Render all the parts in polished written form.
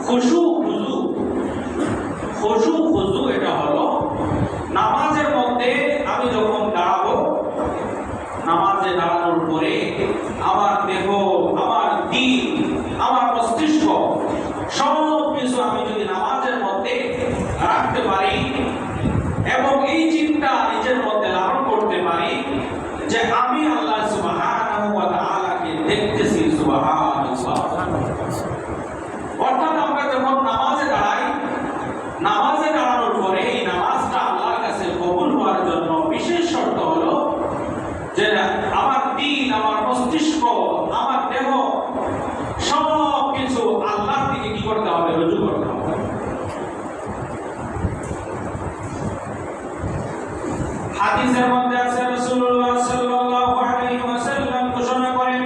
খুশু খুজু এটা হলো নামাজের মধ্যে আমি যখন দাঁড়াবো, নামাজে দাঁড়ানোর পরে আমার দেহ, আমার দিল, আমার মস্তিষ্ক সব কিছু আমি যদি নামাজের মধ্যে রাখতে পারি এবং এই চিন্তা নিজের মধ্যে লালন করতে পারি যে আমি আল্লাহ সুবহানাহু ওয়া তাআলাকে দেখতেছি, সুবহানাল্লাহ। অর্থাৎ আমরা যখন নামাজে দাঁড়াই, নামাজে দাঁড়ানোর পরে এই নামাজটা আল্লাহর কাছে কবুল হওয়ার জন্য বিশেষ শর্ত হলো যে আমার দিল, আমার মস্তিষ্ক, আমার দেহ সব কিছু আল্লাহর দিকে কি করতে হবে? রুজু করতে হবে। হাদিসের মধ্যে আছে রাসূলুল্লাহ সাল্লাল্লাহু আলাইহি ওয়াসাল্লাম ঘোষণা করেন,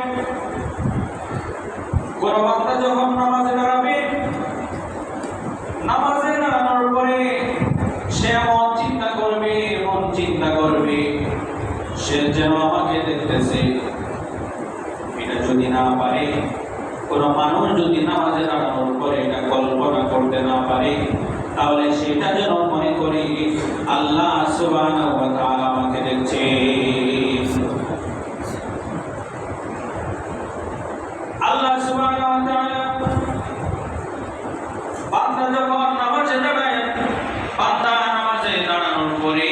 কোন বান্দা যখন নামাজে দাঁড়াবে, নামাজে দাঁড়ানোর পরে সে মন চিন্তা করবে সে যেন আমাকে দেখতেছে। এটা যদি না পারে, কোন মানুষ যদি নামাজে দাঁড়ানোর পরে এটা কল্পনা করতে না পারে, তাহলে সেটা যেন মনে করি আল্লাহ সুবহানাহু ওয়া তাআলা আমাকে দেখছে। আল্লাহ সুবহানাহু ওয়া তাআলা বান্দা যখন নামাজে দাঁড়ায়, বান্দা নামাজে দাঁড়ানোর পরে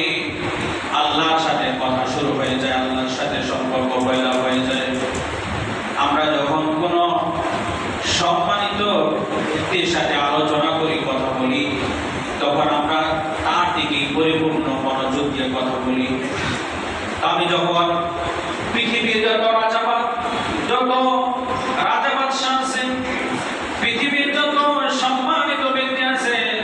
আল্লাহর সাথে কথা শুরু হয়ে যায়, আল্লাহর সাথে সম্পর্ক পয়দা হয়ে যায়। আমরা যখন কোনো সম্মানিত ব্যক্তির সাথে আলোচনা করি, কথা বলি, তখন আমরা তার দিকে পরিপূর্ণ মনোযোগ দিয়ে কথা বলি। আমি যখন পৃথিবীর যত